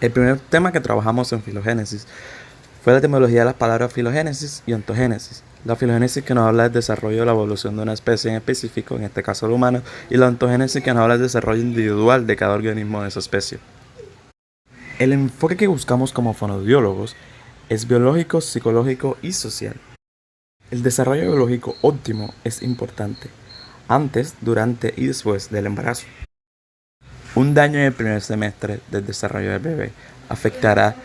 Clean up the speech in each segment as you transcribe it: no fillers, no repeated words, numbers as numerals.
El primer tema que trabajamos en filogénesis fue la etimología de las palabras filogénesis y ontogénesis. La filogénesis que nos habla del desarrollo de la evolución de una especie en específico, en este caso el humano, y la ontogénesis que nos habla del desarrollo individual de cada organismo de esa especie. El enfoque que buscamos como fonoaudiólogos es biológico, psicológico y social. El desarrollo biológico óptimo es importante, antes, durante y después del embarazo. Un daño en el primer semestre del desarrollo del bebé afectará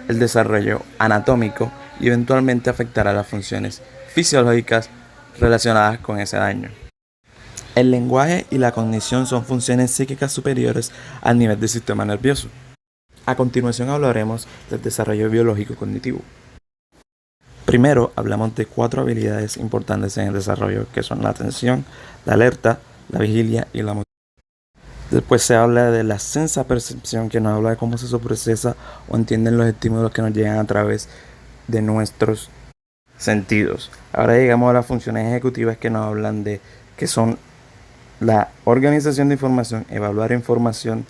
el desarrollo anatómico y eventualmente afectará las funciones fisiológicas relacionadas con ese daño. El lenguaje y la cognición son funciones psíquicas superiores al nivel del sistema nervioso. A continuación hablaremos del desarrollo biológico cognitivo. Primero hablamos de 4 habilidades importantes en el desarrollo, que son la atención, la alerta, la vigilia y la motricidad. Después se habla de la sensa-percepción, que nos habla de cómo se procesa o entienden los estímulos que nos llegan a través de nuestros sentidos. Ahora llegamos a las funciones ejecutivas, que nos hablan de que son la organización de información, evaluar información,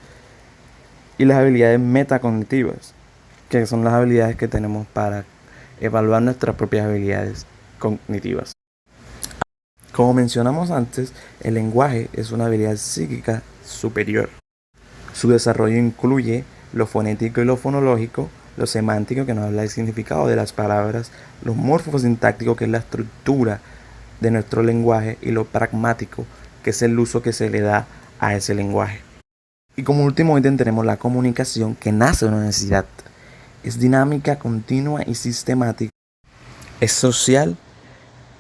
y las habilidades metacognitivas, que son las habilidades que tenemos para evaluar nuestras propias habilidades cognitivas. Como mencionamos antes, el lenguaje es una habilidad psíquica superior. Su desarrollo incluye lo fonético y lo fonológico, lo semántico, que nos habla del significado de las palabras, lo morfosintáctico, que es la estructura de nuestro lenguaje, y lo pragmático, que es el uso que se le da a ese lenguaje. Y como último ítem tenemos la comunicación, que nace de una necesidad. Es dinámica, continua y sistemática. Es social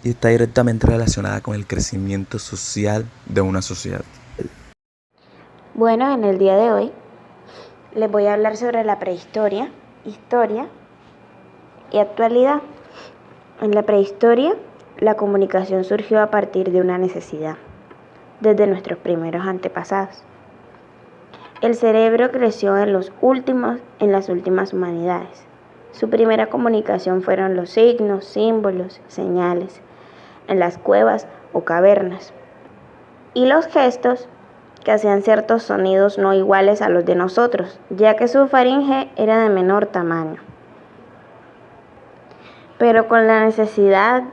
y está directamente relacionada con el crecimiento social de una sociedad. Bueno, en el día de hoy les voy a hablar sobre la prehistoria, historia y actualidad. En la prehistoria, la comunicación surgió a partir de una necesidad, desde nuestros primeros antepasados. El cerebro creció en las últimas humanidades. Su primera comunicación fueron los signos, símbolos, señales, en las cuevas o cavernas, y los gestos, que hacían ciertos sonidos no iguales a los de nosotros, ya que su faringe era de menor tamaño. Pero con la necesidad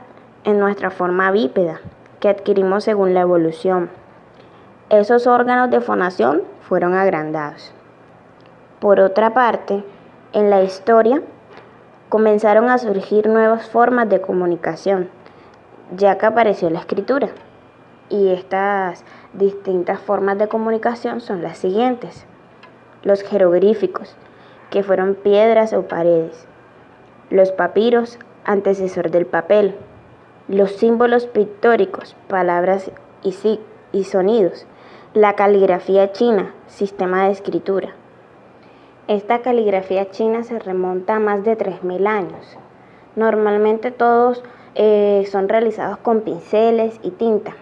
en nuestra forma bípeda, que adquirimos según la evolución, esos órganos de fonación fueron agrandados. Por otra parte, en la historia comenzaron a surgir nuevas formas de comunicación, ya que apareció la escritura. Y estas distintas formas de comunicación son las siguientes: los jeroglíficos, que fueron piedras o paredes; los papiros, antecesor del papel; los símbolos pictóricos, palabras y sonidos; la caligrafía china, sistema de escritura. Esta caligrafía china se remonta a más de 3000 años. Normalmente todos son realizados con pinceles y tinta.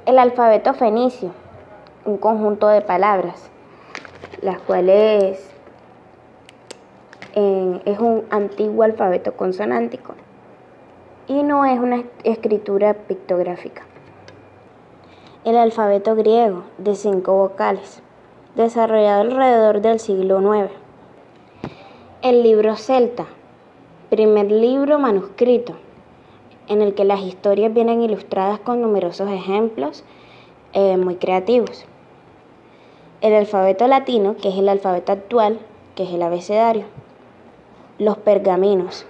El alfabeto fenicio, un conjunto de palabras, las cuales es un antiguo alfabeto consonántico y no es una escritura pictográfica. El alfabeto griego, de 5 vocales, desarrollado alrededor del siglo IX. El libro celta, primer libro manuscrito, en el que las historias vienen ilustradas con numerosos ejemplos muy creativos. El alfabeto latino, que es el alfabeto actual, que es el abecedario. Los pergaminos.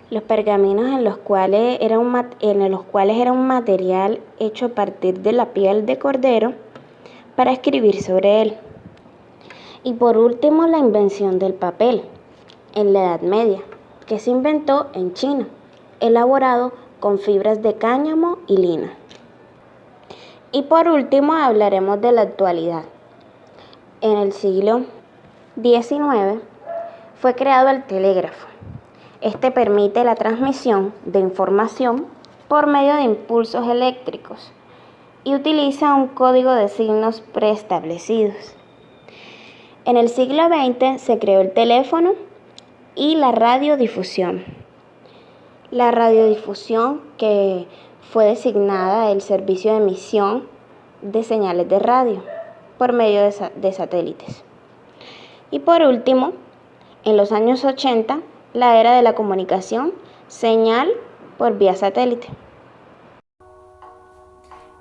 Los pergaminos en los cuales era un material hecho a partir de la piel de cordero para escribir sobre él. Y por último, la invención del papel en la Edad Media, que se inventó en China, elaborado con fibras de cáñamo y lino. Y por último hablaremos de la actualidad. En el siglo XIX fue creado el telégrafo. Este permite la transmisión de información por medio de impulsos eléctricos y utiliza un código de signos preestablecidos. En el siglo XX se creó el teléfono y la radiodifusión. La radiodifusión, que fue designada el servicio de emisión de señales de radio por medio de satélites. Y por último, en los años 80, la era de la comunicación, señal por vía satélite.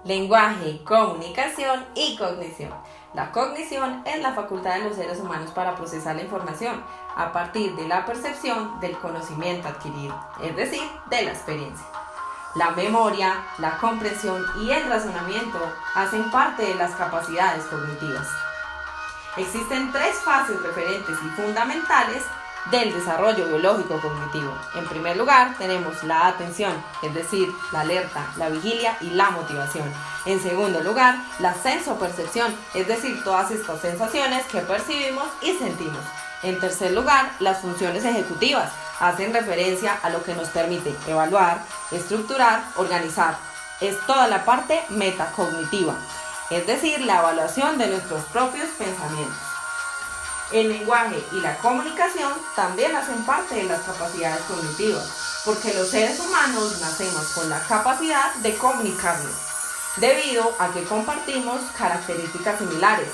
Lenguaje, comunicación y cognición. La cognición es la facultad de los seres humanos para procesar la información a partir de la percepción del conocimiento adquirido, es decir, de la experiencia. La memoria, la comprensión y el razonamiento hacen parte de las capacidades cognitivas. Existen tres fases referentes y fundamentales del desarrollo biológico cognitivo. En primer lugar, tenemos la atención, es decir, la alerta, la vigilia y la motivación. En segundo lugar, la sensopercepción, es decir, todas estas sensaciones que percibimos y sentimos. En tercer lugar, las funciones ejecutivas hacen referencia a lo que nos permite evaluar, estructurar, organizar. Es toda la parte metacognitiva, es decir, la evaluación de nuestros propios pensamientos. El lenguaje y la comunicación también hacen parte de las capacidades cognitivas, porque los seres humanos nacemos con la capacidad de comunicarnos, debido a que compartimos características similares.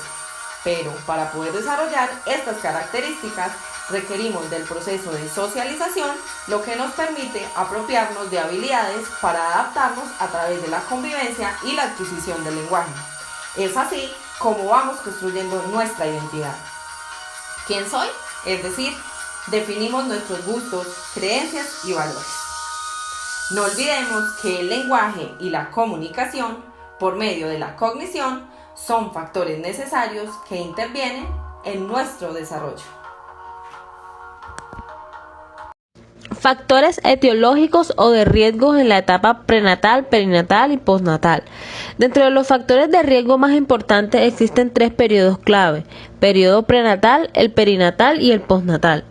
Pero para poder desarrollar estas características requerimos del proceso de socialización, lo que nos permite apropiarnos de habilidades para adaptarnos a través de la convivencia y la adquisición del lenguaje. Es así como vamos construyendo nuestra identidad. ¿Quién soy? Es decir, definimos nuestros gustos, creencias y valores. No olvidemos que el lenguaje y la comunicación, por medio de la cognición, son factores necesarios que intervienen en nuestro desarrollo. Factores etiológicos o de riesgos en la etapa prenatal, perinatal y postnatal. Dentro de los factores de riesgo más importantes existen tres periodos clave: periodo prenatal, el perinatal y el postnatal.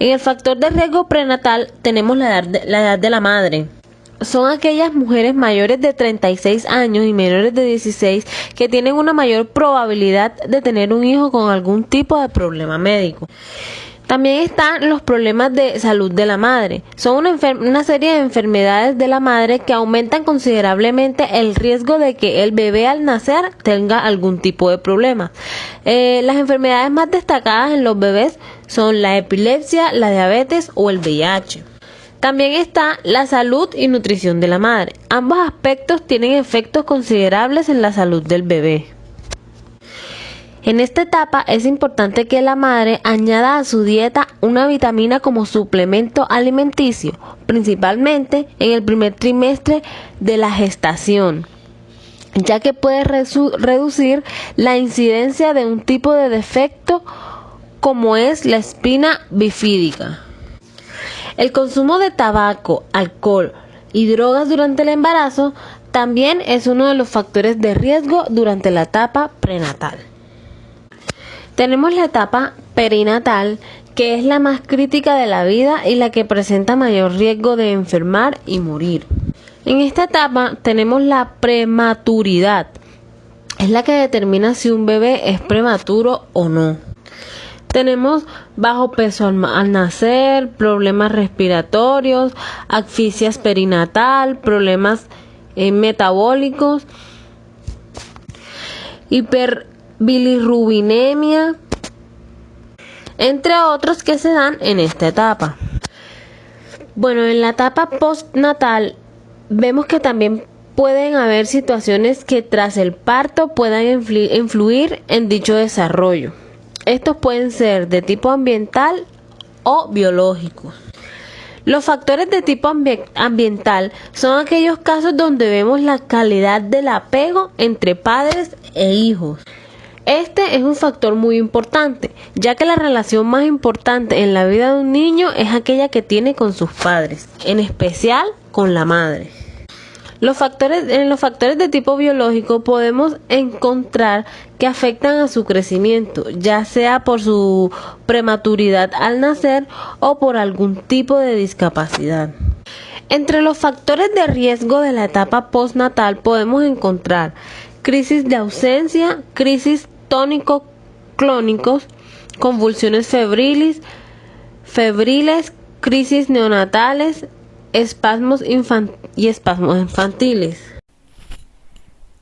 En el factor de riesgo prenatal tenemos la edad de la madre. Son aquellas mujeres mayores de 36 años y menores de 16 que tienen una mayor probabilidad de tener un hijo con algún tipo de problema médico. También están los problemas de salud de la madre. Son una serie de enfermedades de la madre que aumentan considerablemente el riesgo de que el bebé al nacer tenga algún tipo de problema. Las enfermedades más destacadas en los bebés son la epilepsia, la diabetes o el VIH. También está la salud y nutrición de la madre. Ambos aspectos tienen efectos considerables en la salud del bebé. En esta etapa es importante que la madre añada a su dieta una vitamina como suplemento alimenticio, principalmente en el primer trimestre de la gestación, ya que puede reducir la incidencia de un tipo de defecto como es la espina bifídica. El consumo de tabaco, alcohol y drogas durante el embarazo también es uno de los factores de riesgo durante la etapa prenatal. Tenemos la etapa perinatal, que es la más crítica de la vida y la que presenta mayor riesgo de enfermar y morir. En esta etapa tenemos la prematuridad. Es la que determina si un bebé es prematuro o no. Tenemos bajo peso al nacer, problemas respiratorios, asfixias perinatal, problemas metabólicos, hiperbilirrubinemia, entre otros que se dan en esta etapa. Bueno, en la etapa postnatal vemos que también pueden haber situaciones que tras el parto puedan influir en dicho desarrollo. Estos pueden ser de tipo ambiental o biológicos. Los factores de tipo ambiental son aquellos casos donde vemos la calidad del apego entre padres e hijos. Este es un factor muy importante, ya que la relación más importante en la vida de un niño es aquella que tiene con sus padres, en especial con la madre. En los factores de tipo biológico podemos encontrar que afectan a su crecimiento, ya sea por su prematuridad al nacer o por algún tipo de discapacidad. Entre los factores de riesgo de la etapa postnatal podemos encontrar crisis de ausencia, crisis tónico-clónicos, convulsiones febriles, crisis neonatales, espasmos infantiles.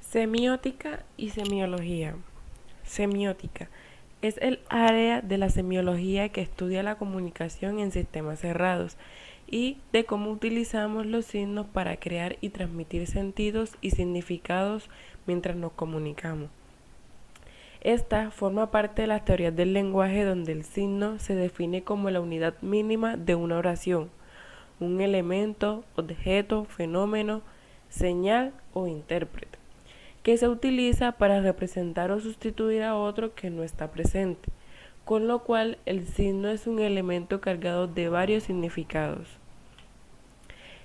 Semiótica y semiología. Semiótica. Es el área de la semiología que estudia la comunicación en sistemas cerrados y de cómo utilizamos los signos para crear y transmitir sentidos y significados mientras nos comunicamos. Esta forma parte de las teorías del lenguaje, donde el signo se define como la unidad mínima de una oración, un elemento, objeto, fenómeno, señal o intérprete, que se utiliza para representar o sustituir a otro que no está presente, con lo cual el signo es un elemento cargado de varios significados.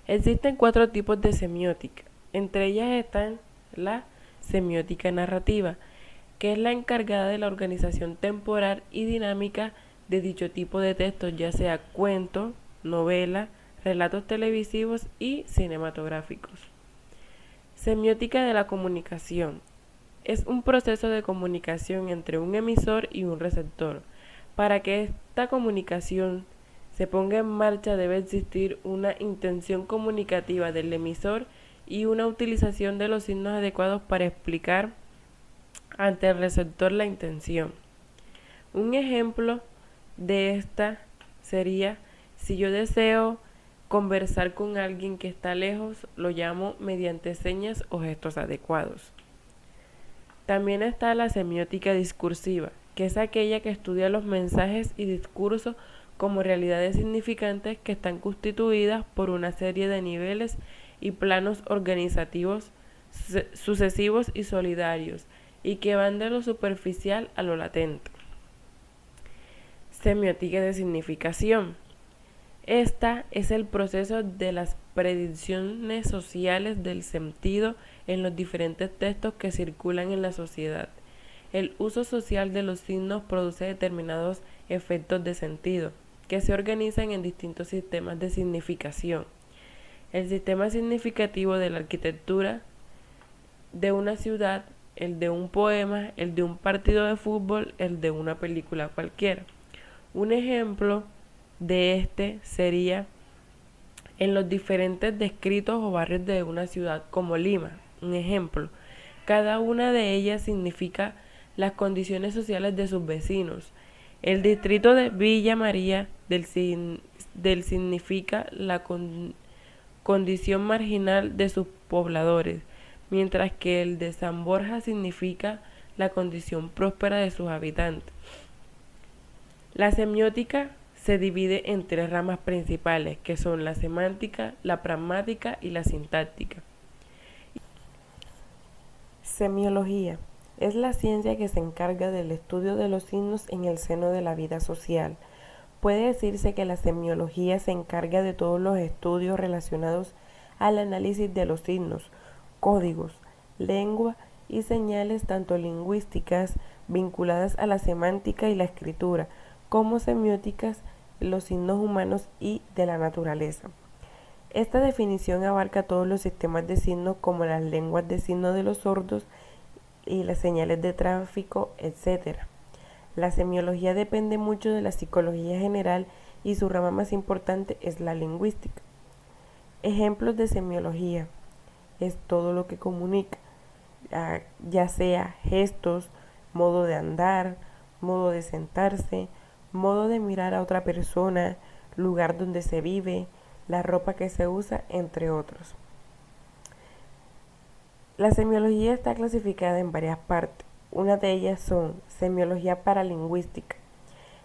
Existen 4 tipos de semiótica. Entre ellas están la semiótica narrativa, que es la encargada de la organización temporal y dinámica de dicho tipo de textos, ya sea cuentos, novelas, relatos televisivos y cinematográficos. Semiótica de la comunicación. Es un proceso de comunicación entre un emisor y un receptor. Para que esta comunicación se ponga en marcha debe existir una intención comunicativa del emisor y una utilización de los signos adecuados para explicar ante el receptor la intención. Un ejemplo de esta sería: si yo deseo conversar con alguien que está lejos, lo llamo mediante señas o gestos adecuados. También está la semiótica discursiva, que es aquella que estudia los mensajes y discursos como realidades significantes que están constituidas por una serie de niveles y planos organizativos sucesivos y solidarios, y que van de lo superficial a lo latente. Semiótica de significación. Esta es el proceso de las predicciones sociales del sentido en los diferentes textos que circulan en la sociedad. El uso social de los signos produce determinados efectos de sentido, que se organizan en distintos sistemas de significación. El sistema significativo de la arquitectura de una ciudad, el de un poema, el de un partido de fútbol, el de una película cualquiera. Un ejemplo de este sería en los diferentes distritos o barrios de una ciudad como Lima. Un ejemplo, cada una de ellas significa las condiciones sociales de sus vecinos. El distrito de Villa María del significa la condición marginal de sus pobladores, mientras que el de San Borja significa la condición próspera de sus habitantes. La semiótica se divide en 3 ramas principales, que son la semántica, la pragmática y la sintáctica. Semiología es la ciencia que se encarga del estudio de los signos en el seno de la vida social. Puede decirse que la semiología se encarga de todos los estudios relacionados al análisis de los signos, códigos, lengua y señales tanto lingüísticas vinculadas a la semántica y la escritura, como semióticas, los signos humanos y de la naturaleza. Esta definición abarca todos los sistemas de signos como las lenguas de signos de los sordos y las señales de tráfico, etc. La semiología depende mucho de la psicología general y su rama más importante es la lingüística. Ejemplos de semiología: es todo lo que comunica, ya sea gestos, modo de andar, modo de sentarse, modo de mirar a otra persona, lugar donde se vive, la ropa que se usa, entre otros. La semiología está clasificada en varias partes. Una de ellas son semiología paralingüística.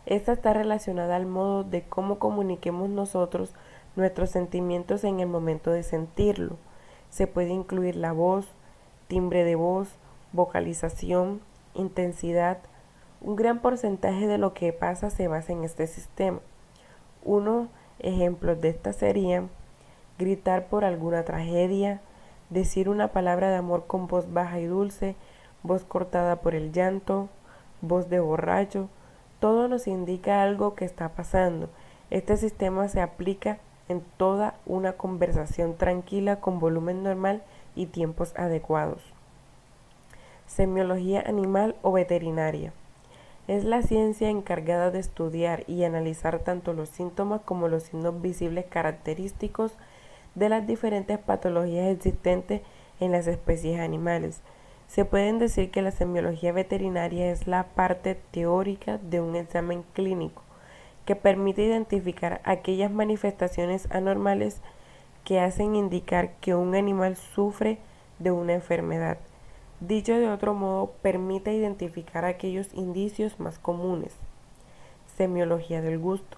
Esta está relacionada al modo de cómo comuniquemos nosotros nuestros sentimientos en el momento de sentirlo. Se puede incluir la voz, timbre de voz, vocalización, intensidad. Un gran porcentaje de lo que pasa se basa en este sistema. Unos ejemplos de esta serían gritar por alguna tragedia, decir una palabra de amor con voz baja y dulce, voz cortada por el llanto, voz de borracho. Todo nos indica algo que está pasando. Este sistema se aplica en toda una conversación tranquila con volumen normal y tiempos adecuados. Semiología animal o veterinaria. Es la ciencia encargada de estudiar y analizar tanto los síntomas como los signos visibles característicos de las diferentes patologías existentes en las especies animales. Se puede decir que la semiología veterinaria es la parte teórica de un examen clínico que permite identificar aquellas manifestaciones anormales que hacen indicar que un animal sufre de una enfermedad. Dicho de otro modo, permite identificar aquellos indicios más comunes. Semiología del gusto.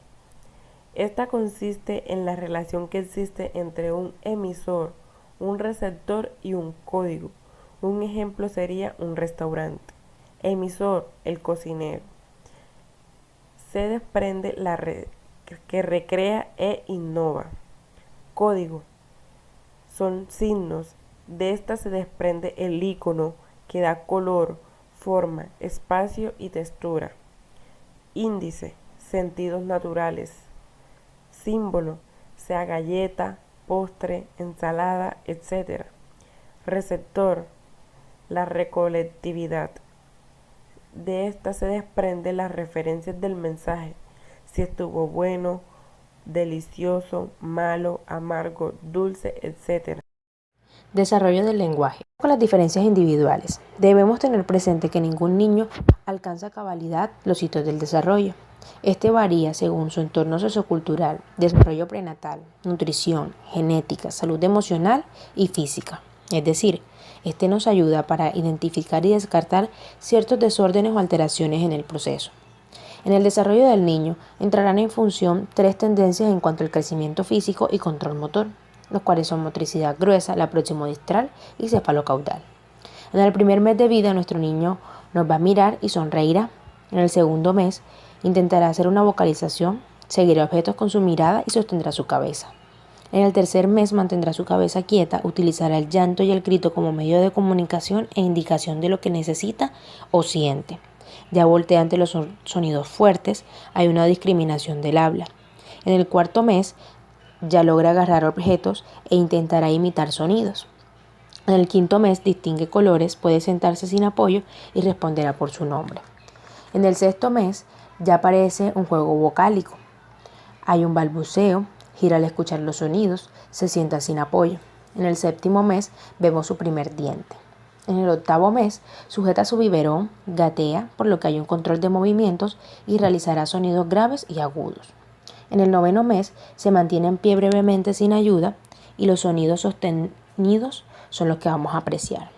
Esta consiste en la relación que existe entre un emisor, un receptor y un código. Un ejemplo sería un restaurante. Emisor, el cocinero. Se desprende la red que recrea e innova. Código. Son signos. De esta se desprende el icono que da color, forma, espacio y textura. Índice. Sentidos naturales. Símbolo. Sea galleta, postre, ensalada, etc. Receptor. La recolectividad. De esta se desprende las referencias del mensaje, si estuvo bueno, delicioso, malo, amargo, dulce, etc. Desarrollo del lenguaje. Con las diferencias individuales, debemos tener presente que ningún niño alcanza a cabalidad los hitos del desarrollo. Este varía según su entorno sociocultural, desarrollo prenatal, nutrición, genética, salud emocional y física. Es decir, este nos ayuda para identificar y descartar ciertos desórdenes o alteraciones en el proceso. En el desarrollo del niño entrarán en función tres tendencias en cuanto al crecimiento físico y control motor, los cuales son motricidad gruesa, la proximodistral y cefalocaudal. En el primer mes de vida nuestro niño nos va a mirar y sonreirá. En el segundo mes intentará hacer una vocalización, seguirá objetos con su mirada y sostendrá su cabeza. En el tercer mes mantendrá su cabeza quieta, utilizará el llanto y el grito como medio de comunicación e indicación de lo que necesita o siente. Ya voltea ante los sonidos fuertes, hay una discriminación del habla. En el cuarto mes ya logra agarrar objetos e intentará imitar sonidos. En el quinto mes distingue colores, puede sentarse sin apoyo y responderá por su nombre. En el sexto mes ya aparece un juego vocálico. Hay un balbuceo, gira al escuchar los sonidos, se sienta sin apoyo. En el séptimo mes vemos su primer diente. En el octavo mes sujeta su biberón, gatea, por lo que hay un control de movimientos y realizará sonidos graves y agudos. En el noveno mes se mantiene en pie brevemente sin ayuda y los sonidos sostenidos son los que vamos a apreciar.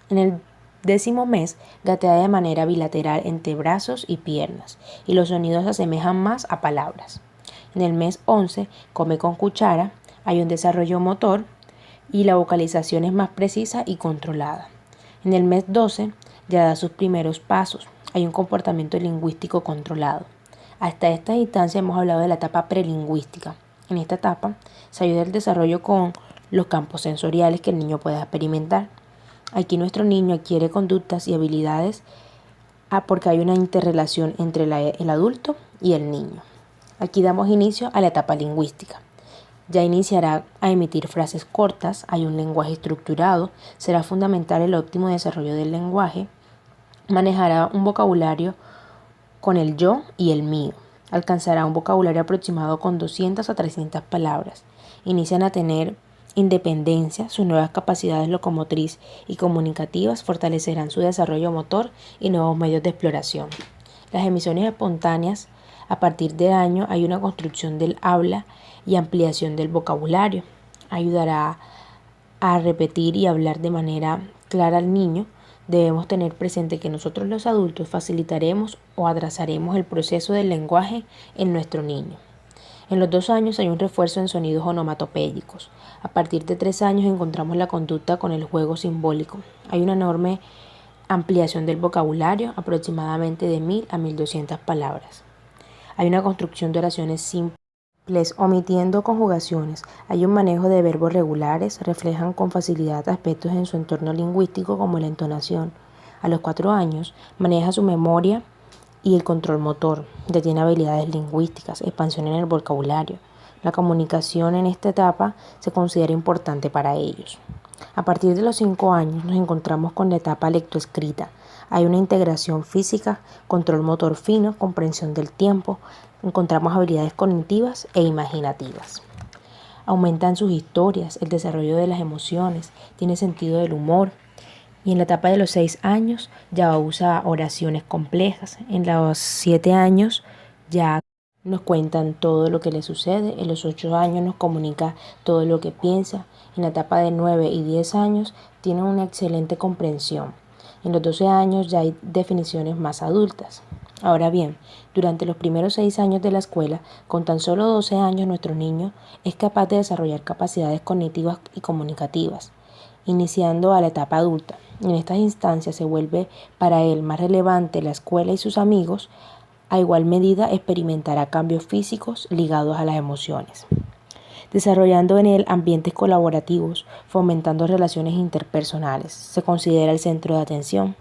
En el décimo mes gatea de manera bilateral entre brazos y piernas y los sonidos se asemejan más a palabras. En el mes 11 come con cuchara, hay un desarrollo motor y la vocalización es más precisa y controlada. En el mes 12 ya da sus primeros pasos, hay un comportamiento lingüístico controlado. Hasta esta instancia hemos hablado de la etapa prelingüística. En esta etapa se ayuda el desarrollo con los campos sensoriales que el niño pueda experimentar. Aquí nuestro niño adquiere conductas y habilidades porque hay una interrelación entre el adulto y el niño. Aquí damos inicio a la etapa lingüística. Ya iniciará a emitir frases cortas, hay un lenguaje estructurado, será fundamental el óptimo desarrollo del lenguaje, manejará un vocabulario con el yo y el mío, alcanzará un vocabulario aproximado con 200 a 300 palabras, inician a tener independencia, sus nuevas capacidades locomotriz y comunicativas fortalecerán su desarrollo motor y nuevos medios de exploración. Las emisiones espontáneas. A partir del año hay una construcción del habla y ampliación del vocabulario. Ayudará a repetir y hablar de manera clara al niño. Debemos tener presente que nosotros los adultos facilitaremos o atrasaremos el proceso del lenguaje en nuestro niño. En los 2 años hay un refuerzo en sonidos onomatopédicos. A partir de 3 años encontramos la conducta con el juego simbólico. Hay una enorme ampliación del vocabulario, aproximadamente de 1000 a 1200 palabras. Hay una construcción de oraciones simples, omitiendo conjugaciones. Hay un manejo de verbos regulares, reflejan con facilidad aspectos en su entorno lingüístico como la entonación. A los 4 años maneja su memoria y el control motor, tiene habilidades lingüísticas, expansión en el vocabulario. La comunicación en esta etapa se considera importante para ellos. A partir de los 5 años nos encontramos con la etapa lectoescrita. Hay una integración física, control motor fino, comprensión del tiempo, encontramos habilidades cognitivas e imaginativas. Aumentan sus historias, el desarrollo de las emociones, tiene sentido del humor, Y en la etapa de los 6 años ya usa oraciones complejas. En los 7 años ya nos cuentan todo lo que le sucede. En los 8 años nos comunica todo lo que piensa. En la etapa de 9 y 10 años tiene una excelente comprensión. En los 12 años ya hay definiciones más adultas. Ahora bien, durante los primeros 6 años de la escuela, con tan solo 12 años nuestro niño es capaz de desarrollar capacidades cognitivas y comunicativas, iniciando a la etapa adulta. En estas instancias se vuelve para él más relevante la escuela y sus amigos. A igual medida experimentará cambios físicos ligados a las emociones, desarrollando en él ambientes colaborativos, fomentando relaciones interpersonales. Se considera el centro de atención.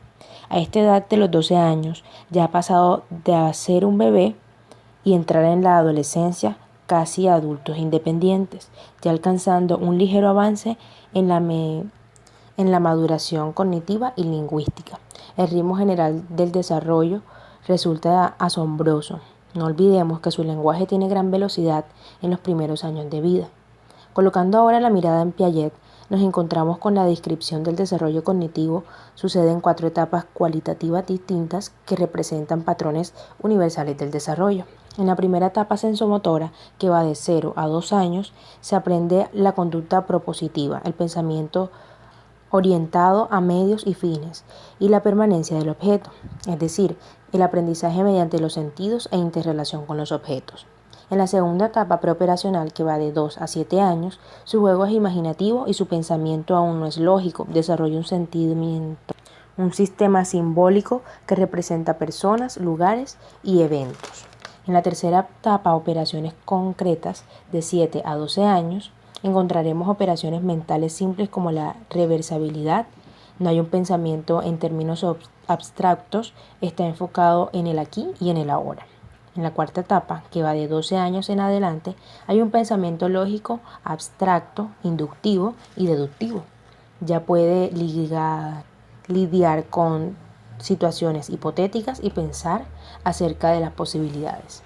A esta edad de los 12 años ya ha pasado de ser un bebé y entrar en la adolescencia casi adultos independientes, ya alcanzando un ligero avance en la maduración cognitiva y lingüística. El ritmo general del desarrollo resulta asombroso. No olvidemos que su lenguaje tiene gran velocidad en los primeros años de vida. Colocando ahora la mirada en Piaget, nos encontramos con la descripción del desarrollo cognitivo. Sucede en 4 etapas cualitativas distintas que representan patrones universales del desarrollo. En la primera etapa sensomotora, que va de 0 a 2 años, se aprende la conducta propositiva, el pensamiento orientado a medios y fines, y la permanencia del objeto, es decir, el aprendizaje mediante los sentidos e interrelación con los objetos. En la segunda etapa preoperacional, que va de 2 a 7 años, su juego es imaginativo y su pensamiento aún no es lógico. Desarrolla un sistema simbólico que representa personas, lugares y eventos. En la tercera etapa, operaciones concretas, de 7 a 12 años, encontraremos operaciones mentales simples como la reversibilidad. No hay un pensamiento en términos abstractos, está enfocado en el aquí y en el ahora. En la cuarta etapa, que va de 12 años en adelante, hay un pensamiento lógico, abstracto, inductivo y deductivo. Ya puede lidiar con situaciones hipotéticas y pensar acerca de las posibilidades.